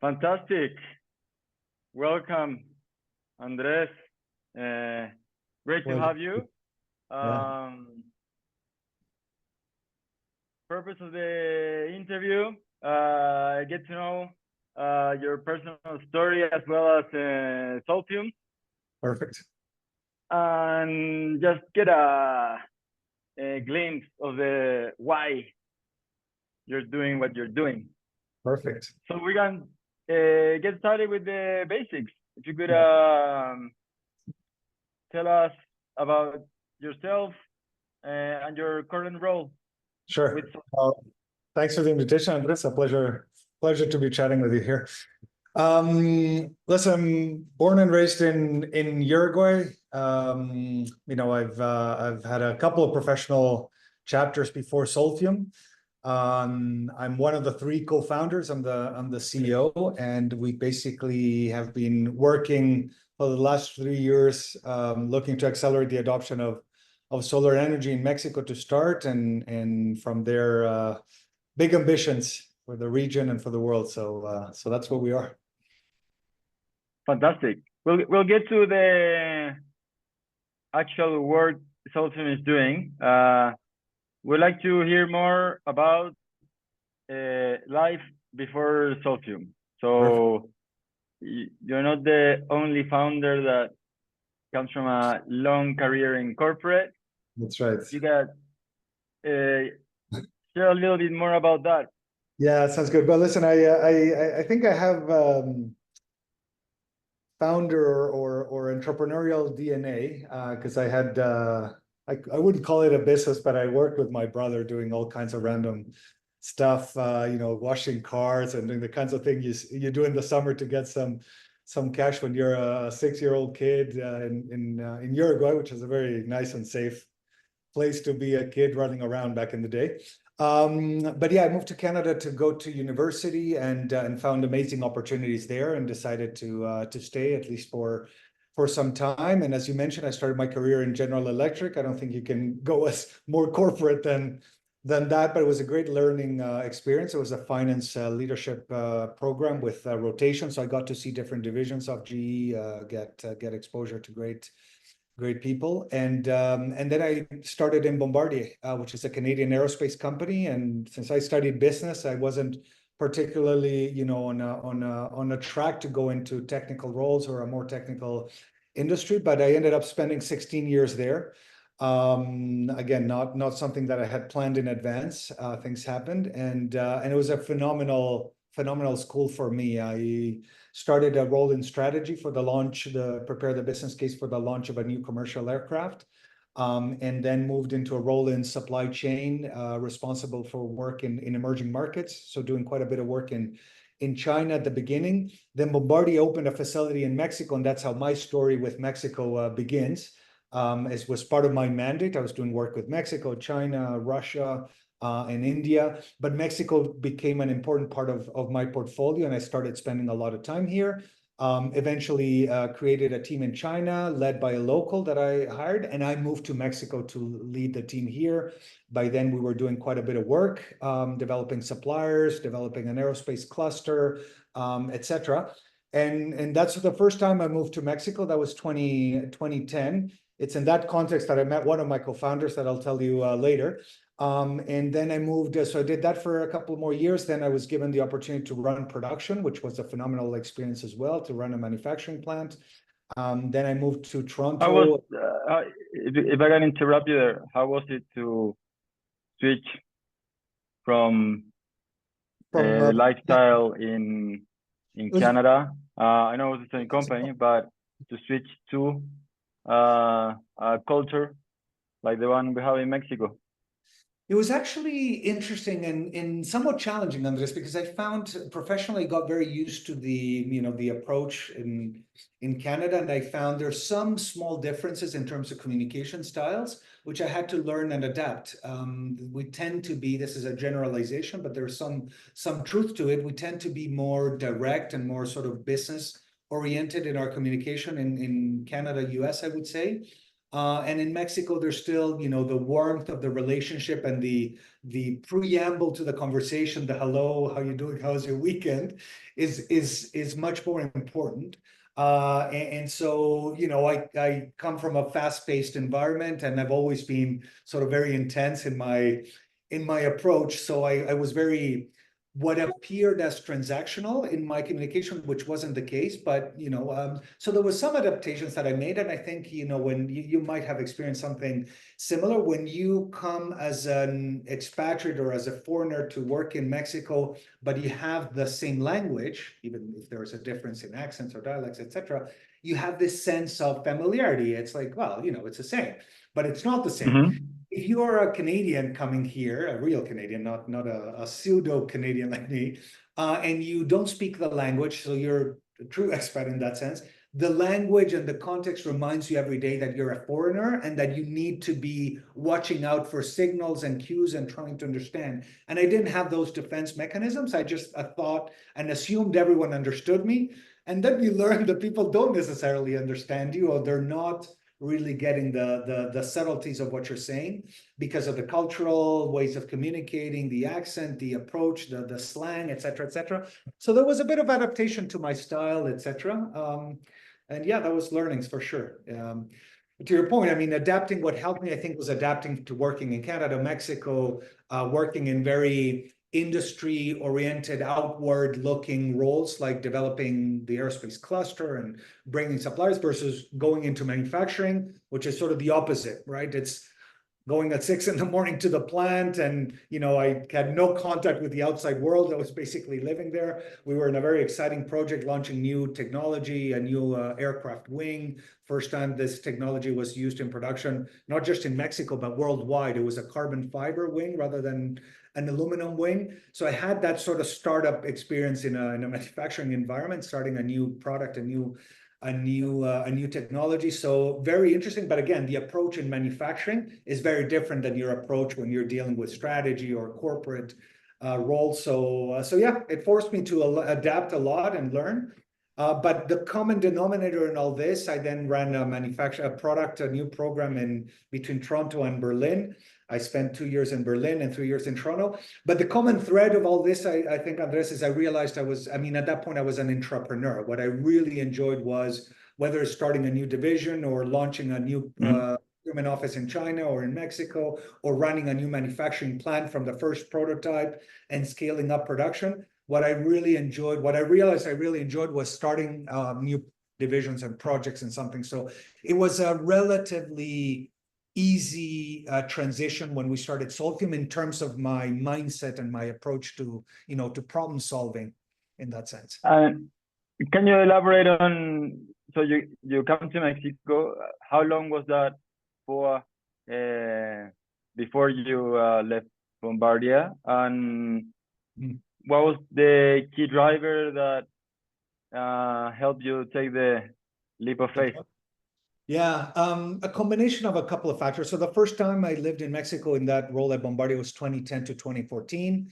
Fantastic. Welcome, Andrés. Great to Well, have you. yeah, Purpose of the interview, get to know your personal story as well as Solfium, perfect. and just get a glimpse of the why you're doing what you're doing. Perfect. So we can get started with the basics. If you could Yeah, tell us about yourself and your current role with. sure. Thanks for the invitation, Andres. A pleasure to be chatting with you here. Listen, I'm born and raised in Uruguay. I've had a couple of professional chapters before Solfium. I'm one of the three co-founders. I'm the CEO, and we basically have been working for the last 3 years, looking to accelerate the adoption of solar energy in Mexico to start, and from there, big ambitions for the region and for the world. So that's what we are. Fantastic. We'll get to the actual work Solfium is doing. We'd like to hear more about life before Solfium. So you're not the only founder that comes from a long career in corporate. That's right. You got share a little bit more about that. Yeah, sounds good. But listen, I think I have founder or entrepreneurial DNA, because I had I wouldn't call it a business, but I worked with my brother doing all kinds of random stuff, washing cars and doing the kinds of things you do in the summer to get some cash when you're a 6-year-old kid in Uruguay, which is a very nice and safe place to be a kid running around back in the day. But yeah, I moved to Canada to go to university and found amazing opportunities there, and decided to stay at least for some time. And as you mentioned, I started my career in General Electric. I don't think you can go as more corporate than that, but it was a great learning experience. It was a finance leadership program with rotation, so I got to see different divisions of GE, get exposure to great people. And then I started in Bombardier, which is a Canadian aerospace company. And since I studied business, I wasn't particularly, on a track to go into technical roles or a more technical industry, but I ended up spending 16 years there. Again, not something that I had planned in advance. Things happened, and it was a phenomenal school for me. I started a role in strategy for the launch, prepare the business case for the launch of a new commercial aircraft, and then moved into a role in supply chain, responsible for work in emerging markets. So doing quite a bit of work in China at the beginning. Then Bombardier opened a facility in Mexico, and that's how my story with Mexico begins. It was part of my mandate. I was doing work with Mexico, China, Russia, and India, but Mexico became an important part of my portfolio, and I started spending a lot of time here. Eventually created a team in China led by a local that I hired, and I moved to Mexico to lead the team here. By then we were doing quite a bit of work, developing suppliers, developing an aerospace cluster, etc. And that's the first time I moved to Mexico. That was 2010. It's in that context that I met one of my co-founders that I'll tell you later. And then I moved, so I did that for a couple more years. Then I was given the opportunity to run production, which was a phenomenal experience as well, to run a manufacturing plant. Then I moved to Toronto. If I can interrupt you there, how was it to switch from lifestyle in Canada? I know it's the same company, but to switch to a culture like the one we have in Mexico. It was actually interesting and somewhat challenging, Andres, because I found professionally got very used to the approach in Canada, and I found there's some small differences in terms of communication styles, which I had to learn and adapt. We tend to be, this is a generalization, but there's some truth to it. We tend to be more direct and more sort of business oriented in our communication in Canada, US, I would say. And in Mexico, there's still, you know, the warmth of the relationship and the preamble to the conversation, the hello, how you doing, how's your weekend, is much more important. And so, you know, I come from a fast-paced environment, and I've always been sort of very intense in my approach. So I was very what appeared as transactional in my communication, which wasn't the case, but you know, so there was some adaptations that I made, and I think, you know, when you might have experienced something similar when you come as an expatriate or as a foreigner to work in Mexico, but you have the same language, even if there is a difference in accents or dialects, etc. You have this sense of familiarity. It's like, well, you know, it's the same, but it's not the same. Mm-hmm. If you are a Canadian coming here, a real Canadian, not a pseudo Canadian like me, and you don't speak the language, so you're a true expat in that sense, the language and the context reminds you every day that you're a foreigner and that you need to be watching out for signals and cues and trying to understand. And I didn't have those defense mechanisms. I just thought and assumed everyone understood me. And then you learn that people don't necessarily understand you, or they're not really getting the subtleties of what you're saying because of the cultural ways of communicating, the accent, the approach, the slang, et cetera. So there was a bit of adaptation to my style, etc. And yeah, that was learnings for sure. To your point, I mean, adapting, what helped me, I think, was adapting to working in Canada, Mexico, working in very industry-oriented, outward-looking roles, like developing the aerospace cluster and bringing suppliers, versus going into manufacturing, which is sort of the opposite, right? It's going at 6 in the morning to the plant, and you know, I had no contact with the outside world. I was basically living there. We were in a very exciting project, launching new technology, a new aircraft wing. First time this technology was used in production, not just in Mexico, but worldwide. It was a carbon fiber wing rather than an aluminum wing. So I had that sort of startup experience in a manufacturing environment, starting a new product, a new technology. So very interesting. But again, the approach in manufacturing is very different than your approach when you're dealing with strategy or corporate roles. So yeah, it forced me to adapt a lot and learn. But the common denominator in all this, I then ran a new program in between Toronto and Berlin. I spent 2 years in Berlin and 3 years in Toronto. But the common thread of all this, I think, Andrés, is I realized I mean, at that point, I was an entrepreneur. What I really enjoyed was, whether it's starting a new division or launching a new procurement office in China or in Mexico, or running a new manufacturing plant from the first prototype and scaling up production. What I realized I really enjoyed was starting new divisions and projects and something. So it was a relatively easy transition when we started Solfium in terms of my mindset and my approach to, you know, to problem solving in that sense. And can you elaborate on, so you come to Mexico, how long was that for before you left Bombardier? And what was the key driver that helped you take the leap of faith? Yeah, a combination of a couple of factors. So the first time I lived in Mexico in that role at Bombardier was 2010 to 2014.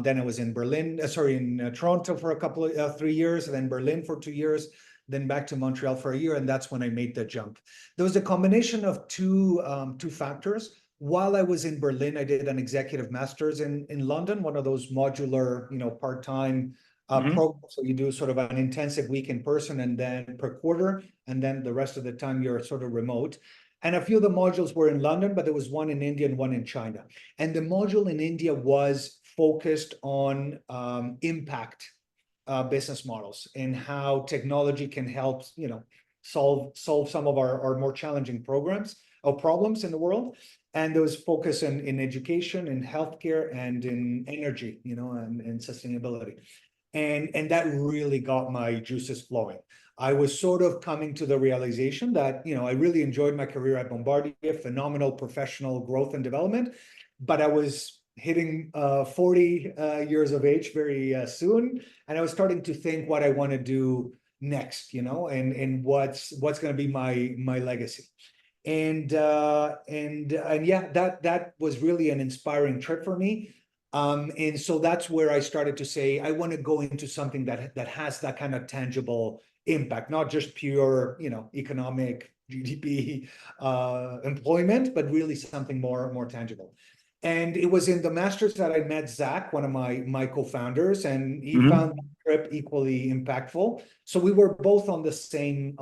Then I was in Toronto for a couple of 3 years, and then Berlin for 2 years, then back to Montreal for a year, and that's when I made the jump. There was a combination of two factors. While I was in Berlin, I did an executive master's in London, one of those modular, you know, part-time program. So you do sort of an intensive week in person and then per quarter, and then the rest of the time you're sort of remote. And a few of the modules were in London, but there was one in India and one in China. And the module in India was focused on impact business models and how technology can help, you know, solve some of our more challenging problems in the world. And there was focus in education, in healthcare, and in energy, you know, and sustainability. And that really got my juices flowing. I was sort of coming to the realization that, you know, I really enjoyed my career at Bombardier, phenomenal professional growth and development, but I was hitting 40 years of age very soon, and I was starting to think what I want to do next, you know, and what's going to be my legacy. And yeah, that was really an inspiring trip for me. And so that's where I started to say, I want to go into something that has that kind of tangible impact, not just pure, you know, economic GDP employment, but really something more tangible. And it was in the Masters that I met Zach, one of my co-founders, and he found the trip equally impactful. So we were both on the same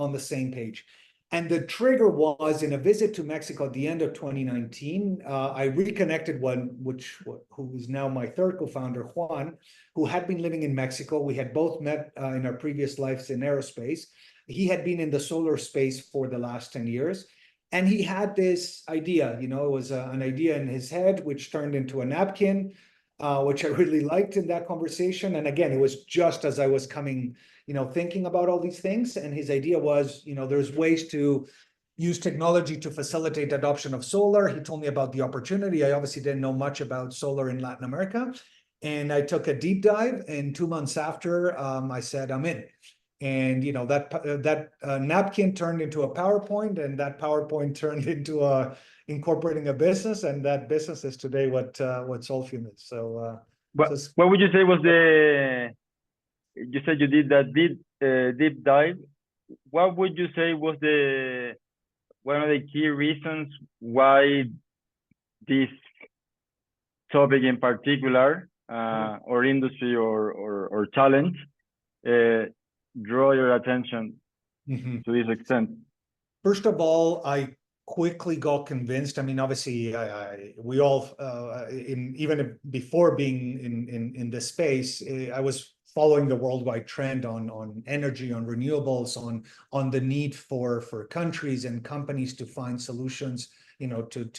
page. And the trigger was in a visit to Mexico at the end of 2019. I reconnected who is now my third co-founder, Juan, who had been living in Mexico. We had both met in our previous lives in aerospace. He had been in the solar space for the last 10 years. And he had this idea, it was an idea in his head, which turned into a napkin, which I really liked in that conversation. And again, it was just as I was coming, thinking about all these things. And his idea was, there's ways to use technology to facilitate adoption of solar. He told me about the opportunity. I obviously didn't know much about solar in Latin America. And I took a deep dive, and 2 months after, I said, I'm in. And that napkin turned into a PowerPoint, and that PowerPoint turned into incorporating a business, and that business is today what Solfium is. So, what would you say was you said you did that deep dive. What would you say was one of the key reasons why this topic in particular, or industry or challenge, draw your attention to this extent? First of all, I quickly got convinced. I mean, obviously, we all, even before being in this space, I was following the worldwide trend on energy, on renewables, on the need for countries and companies to find solutions, to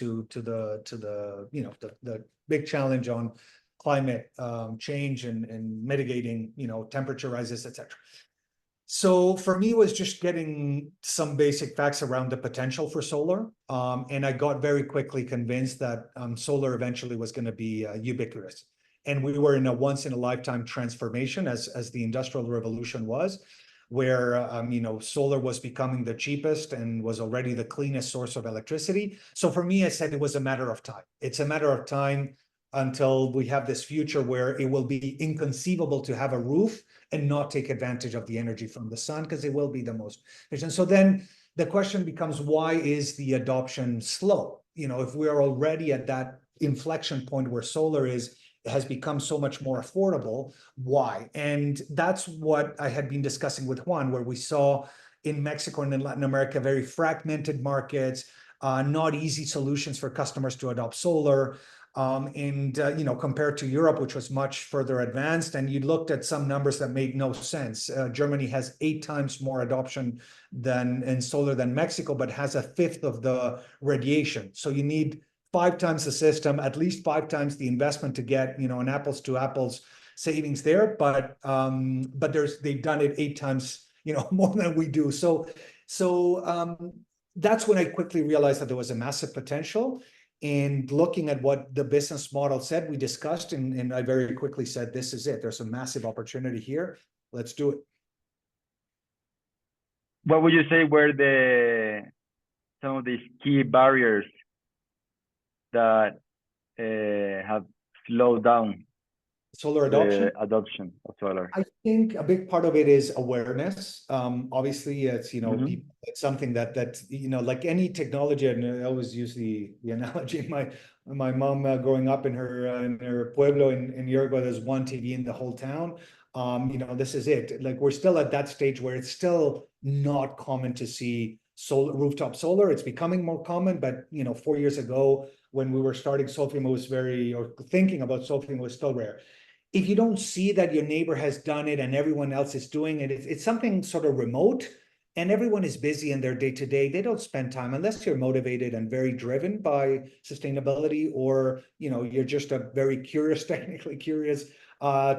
the big challenge on climate change and mitigating, temperature rises, etc. So for me, it was just getting some basic facts around the potential for solar. And I got very quickly convinced that solar eventually was going to be ubiquitous. And we were in a once in a lifetime transformation as the Industrial Revolution was, where solar was becoming the cheapest and was already the cleanest source of electricity. So for me, I said it was a matter of time. It's a matter of time until we have this future where it will be inconceivable to have a roof and not take advantage of the energy from the sun, because it will be the most efficient. So then the question becomes, why is the adoption slow? If we are already at that inflection point where solar has become so much more affordable, why? And that's what I had been discussing with Juan, where we saw in Mexico and in Latin America, very fragmented markets, not easy solutions for customers to adopt solar. Compared to Europe, which was much further advanced, and you looked at some numbers that made no sense. Germany has 8 times more adoption in solar than Mexico, but has 1/5 of the radiation. So you need 5 times the system, at least 5 times the investment to get, an apples to apples savings there. But they've done it 8 times, more than we do. So that's when I quickly realized that there was a massive potential. And looking at what the business model said, we discussed, and I very quickly said, this is it. There's a massive opportunity here. Let's do it. What would you say were some of these key barriers that have slowed down solar adoption? Adoption of solar. I think a big part of it is awareness. Obviously, it's people, it's something that like any technology, and I always use the analogy. My mom growing up in her pueblo in Uruguay, there's one TV in the whole town. This is it. Like, we're still at that stage where it's still not common to see rooftop solar. It's becoming more common, but 4 years ago when we were starting Solfium, thinking about Solfium, was still rare. If you don't see that your neighbor has done it and everyone else is doing it, it's something sort of remote, and everyone is busy in their day-to-day. They don't spend time, unless you're motivated and very driven by sustainability, or you're just a very curious, technically curious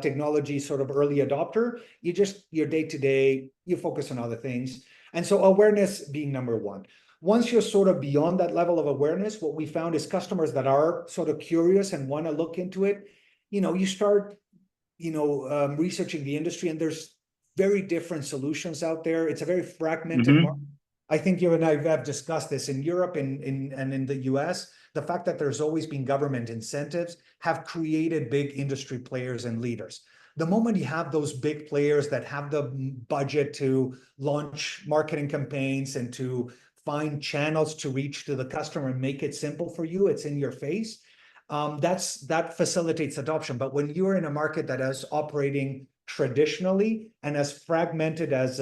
technology sort of early adopter. Your day-to-day, you focus on other things. And so awareness being number one. Once you're sort of beyond that level of awareness, what we found is customers that are sort of curious and want to look into it, you start researching the industry, and there's very different solutions out there. It's a very fragmented market. I think you and I have discussed this in Europe and in the US. The fact that there's always been government incentives have created big industry players and leaders. The moment you have those big players that have the budget to launch marketing campaigns and to find channels to reach to the customer and make it simple for you. It's in your face. That facilitates adoption. But when you're in a market that is operating traditionally and as fragmented as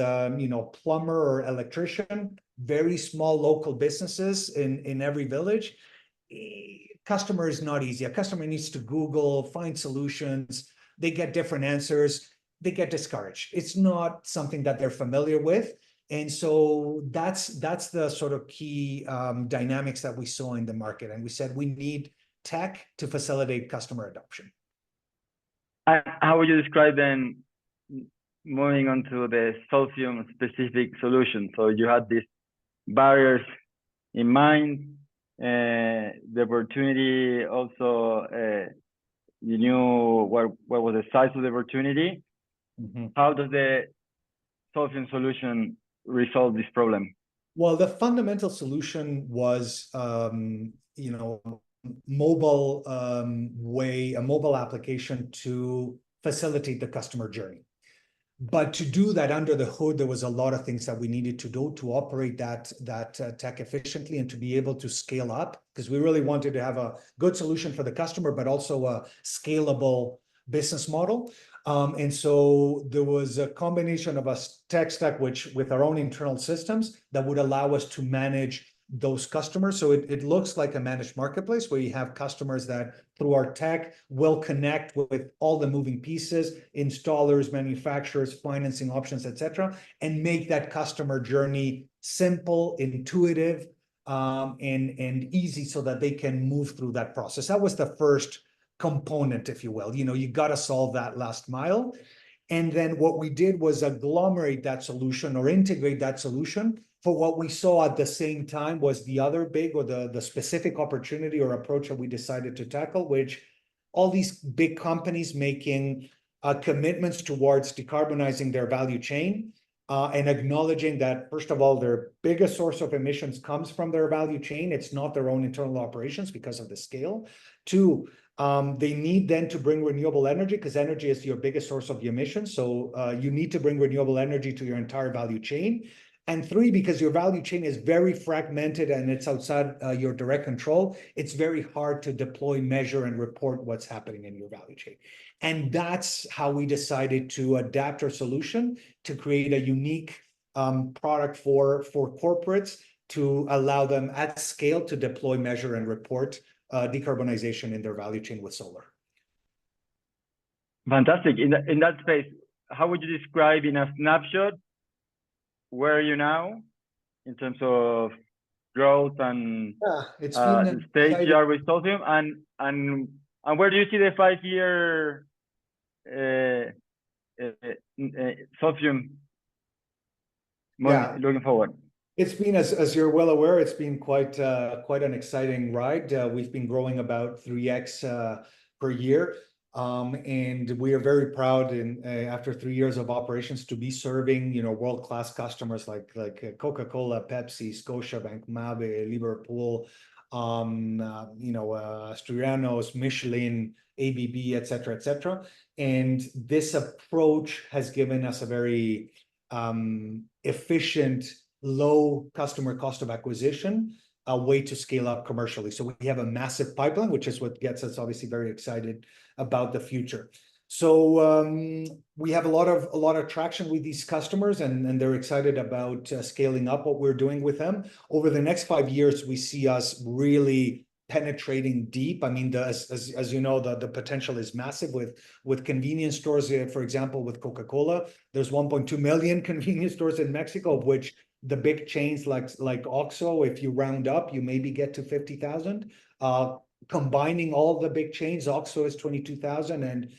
plumber or electrician, very small local businesses in every village, customer is not easy. A customer needs to Google, find solutions. They get different answers. They get discouraged. It's not something that they're familiar with. And so that's the sort of key dynamics that we saw in the market. And we said we need tech to facilitate customer adoption. How would you describe then moving on to the Solfium specific solution? So you had these barriers in mind, the opportunity also, you knew what was the size of the opportunity. Mm-hmm. How does the Solfium solution resolve this problem? Well, the fundamental solution was, mobile a mobile application to facilitate the customer journey. But to do that under the hood, there was a lot of things that we needed to do to operate that tech efficiently and to be able to scale up, because we really wanted to have a good solution for the customer, but also a scalable business model. And so there was a combination of a tech stack, which with our own internal systems that would allow us to manage those customers. So it looks like a managed marketplace where you have customers that through our tech will connect with all the moving pieces, installers, manufacturers, financing options, etc., and make that customer journey simple, intuitive, and easy so that they can move through that process. That was the first component, if you will. You got to solve that last mile. And then what we did was agglomerate that solution or integrate that solution for what we saw at the same time was the other big or the specific opportunity or approach that we decided to tackle, which all these big companies making commitments towards decarbonizing their value chain and acknowledging that, first of all, their biggest source of emissions comes from their value chain. It's not their own internal operations because of the scale. Two, they need then to bring renewable energy because energy is your biggest source of the emissions. So you need to bring renewable energy to your entire value chain. And three, because your value chain is very fragmented and it's outside your direct control, it's very hard to deploy, measure, and report what's happening in your value chain. And that's how we decided to adapt our solution to create a unique product for corporates to allow them at scale to deploy, measure, and report decarbonization in their value chain with solar. Fantastic. In that space, how would you describe in a snapshot where are you now in terms of growth and it's been stage you are with Solfium, and where do you see the 5-year Solfium looking forward? It's been, as you're well aware, it's been quite an exciting ride. We've been growing about 3x per year. And we are very proud after 3 years of operations to be serving, world-class customers like Coca-Cola, Pepsi, Scotiabank, Mabe, Liverpool, Asturianos, Michelin, ABB, et cetera. And this approach has given us a very efficient, low customer cost of acquisition, a way to scale up commercially. So we have a massive pipeline, which is what gets us obviously very excited about the future. So we have a lot of traction with these customers, and they're excited about scaling up what we're doing with them. Over the next 5 years, we see us really penetrating deep. I mean, as you know, the potential is massive with convenience stores. For example, with Coca-Cola, there's 1.2 million convenience stores in Mexico, of which the big chains like Oxxo, if you round up, you maybe get to 50,000. Combining all the big chains, Oxxo is 22,000, and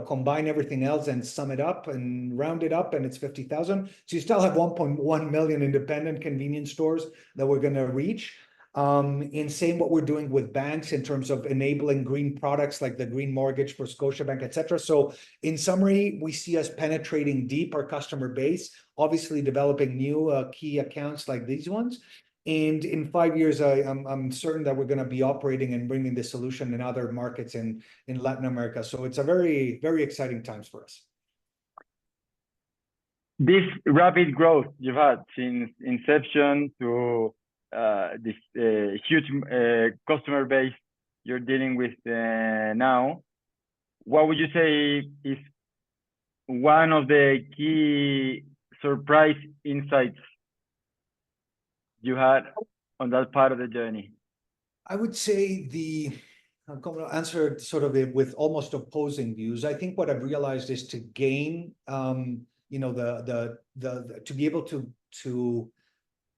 combine everything else and sum it up and round it up, and it's 50,000. So you still have 1.1 million independent convenience stores that we're going to reach. In saying what we're doing with banks in terms of enabling green products like the green mortgage for Scotiabank, et cetera. So in summary, we see us penetrating deep our customer base, obviously developing new key accounts like these ones. And in 5 years, I'm certain that we're going to be operating and bringing this solution in other markets in Latin America. So it's a very, very exciting times for us. This rapid growth you've had since inception to this huge customer base you're dealing with now, what would you say is one of the key surprise insights you had on that part of the journey? I would say I'm going to answer it sort of with almost opposing views. I think what I've realized is to gain, you know, to be able to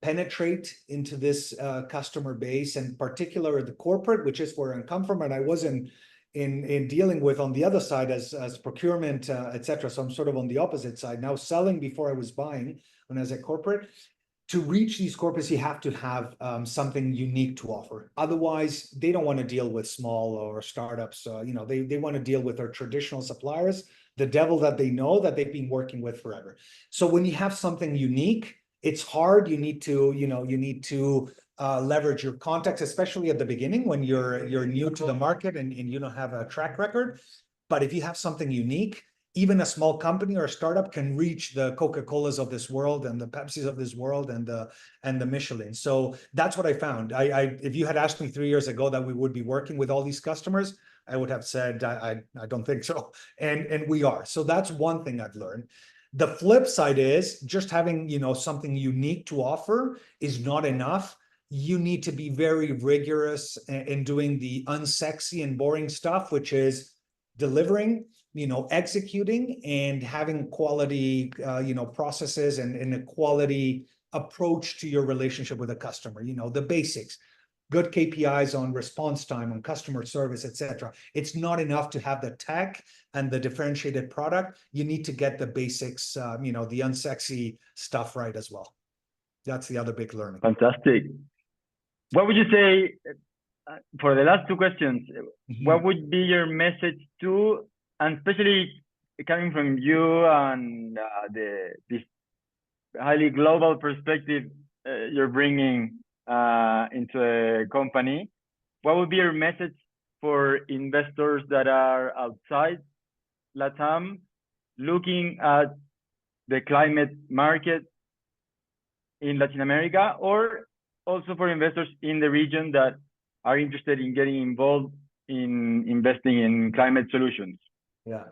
penetrate into this customer base, and particular the corporate, which is where I come from, and I was in dealing with on the other side as procurement, etc. So I'm sort of on the opposite side now, selling before I was buying when I was at corporate. To reach these corporates, you have to have something unique to offer. Otherwise, they don't want to deal with small or startups. You know, they want to deal with their traditional suppliers, the devil that they know that they've been working with forever. So when you have something unique, it's hard. You need to, you know, leverage your contacts, especially at the beginning when you're new to the market and you don't have a track record. But if you have something unique, even a small company or a startup can reach the Coca-Colas of this world and the Pepsis of this world and the Michelin. So that's what I found. If you had asked me 3 years ago that we would be working with all these customers, I would have said I don't think so. And we are. So that's one thing I've learned. The flip side is just having, you know, something unique to offer is not enough. You need to be very rigorous in doing the unsexy and boring stuff, which is delivering, you know, executing and having quality, you know, processes and a quality approach to your relationship with a customer, you know, the basics, good KPIs on response time, on customer service, etc. It's not enough to have the tech and the differentiated product. You need to get the basics, you know, the unsexy stuff right as well. That's the other big learning. Fantastic. What would you say, for the last two questions, what would be your message to, and especially coming from you and this highly global perspective you're bringing into a company, what would be your message for investors that are outside LATAM looking at the climate market in Latin America, or also for investors in the region that are interested in getting involved in investing in climate solutions? Yeah,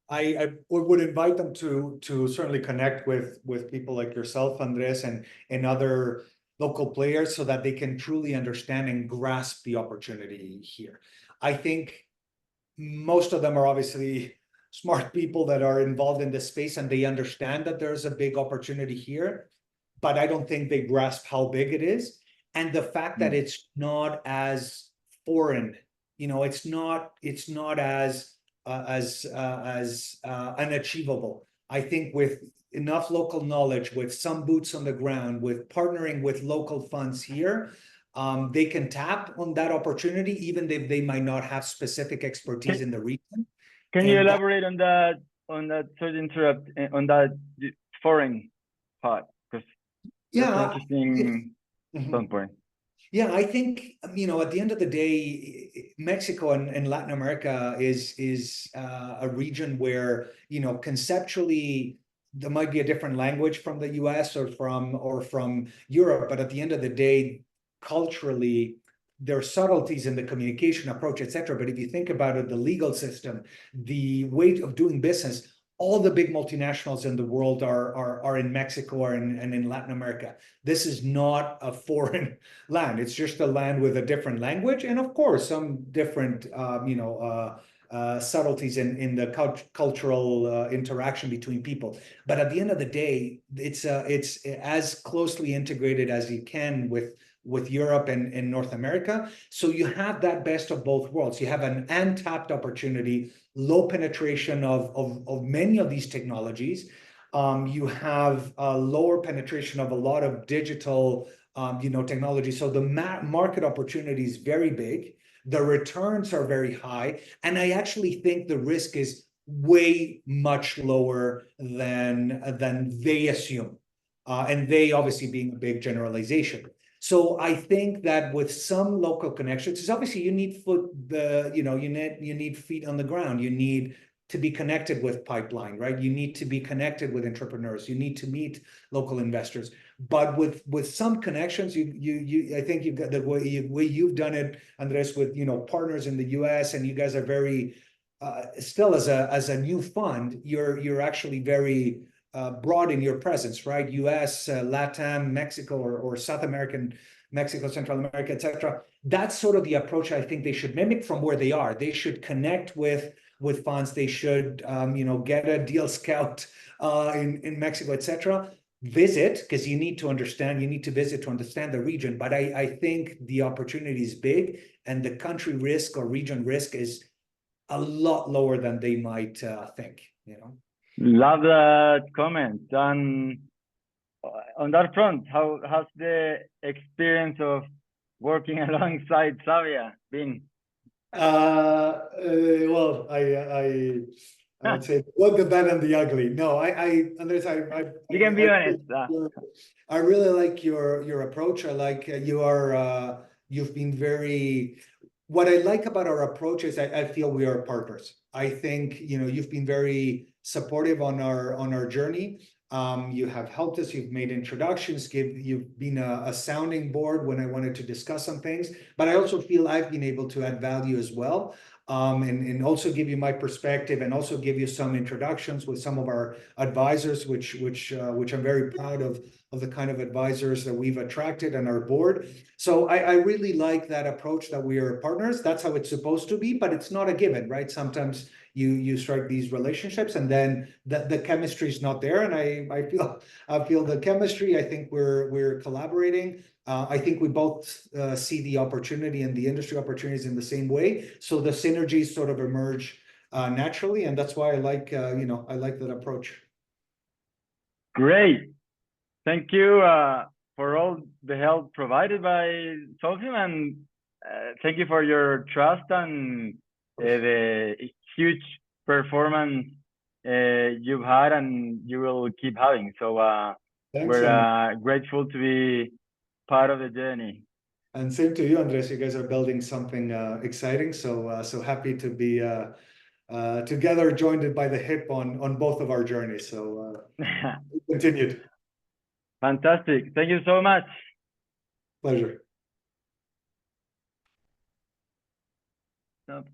I would invite them to certainly connect with people like yourself, Andres, and other local players so that they can truly understand and grasp the opportunity here. I think most of them are obviously smart people that are involved in this space and they understand that there's a big opportunity here, but I don't think they grasp how big it is. And the fact that it's not as foreign, you know, it's not as unachievable. I think with enough local knowledge, with some boots on the ground, with partnering with local funds here, they can tap on that opportunity, even if they might not have specific expertise in the region. Can you elaborate on that? Sorry to interrupt. On that foreign part, because that's an interesting standpoint. Yeah, I think, you know, at the end of the day, Mexico and Latin America is a region where, you know, conceptually there might be a different language from the US or from Europe, but at the end of the day, culturally, there are subtleties in the communication approach, etc. But if you think about it, the legal system, the way of doing business, all the big multinationals in the world are in Mexico and in Latin America. This is not a foreign land. It's just a land with a different language, and of course, some different, subtleties in the cultural interaction between people. But at the end of the day, it's as closely integrated as you can with Europe and North America. So you have that best of both worlds. You have an untapped opportunity, low penetration of many of these technologies. You have a lower penetration of a lot of digital, technology. So the market opportunity is very big. The returns are very high. And I actually think the risk is way much lower than they assume. And they obviously being a big generalization. So I think that with some local connections, it's obviously you need you need feet on the ground. You need to be connected with pipeline, right? You need to be connected with entrepreneurs. You need to meet local investors. but with some connections, I think you've got the way you've done it, Andres, with partners in the US, and you guys are very still as a new fund, you're actually very broad in your presence, right? US, LATAM, Mexico, or South American, Mexico, Central America, etc. That's sort of the approach I think they should mimic from where they are. They should connect with funds. They should get a deal scout in Mexico, etc. Visit, because you need to visit to understand the region. But I think the opportunity is big, and the country risk or region risk is a lot lower than they might think. Love that comment. And on that front, how has the experience of working alongside Xavier been? Well, I would say what the bad and the ugly. No, Andres, You can be honest. I really like your approach. I like you've been very. What I like about our approach is I feel we are partners. I think you've been very supportive on our journey. You have helped us. You've made introductions. You've been a sounding board when I wanted to discuss some things. But I also feel I've been able to add value as well, and also give you my perspective, and also give you some introductions with some of our advisors, which I'm very proud of the kind of advisors that we've attracted on our board. So I really like that approach, that we are partners. That's how it's supposed to be, but it's not a given, right? Sometimes you strike these relationships, and then the chemistry is not there. And I feel the chemistry. I think we're collaborating. I think we both see the opportunity and the industry opportunities in the same way. So the synergies sort of emerge naturally, and that's why I like I like that approach. Great. Thank you for all the help provided by Solfium, and thank you for your trust and the huge performance you've had and you will keep having. So we're grateful to be part of the journey. And same to you, Andres. You guys are building something exciting. So so happy to be together, joined by the hip on both of our journeys. So continued. Fantastic. Thank you so much. Pleasure. Stop.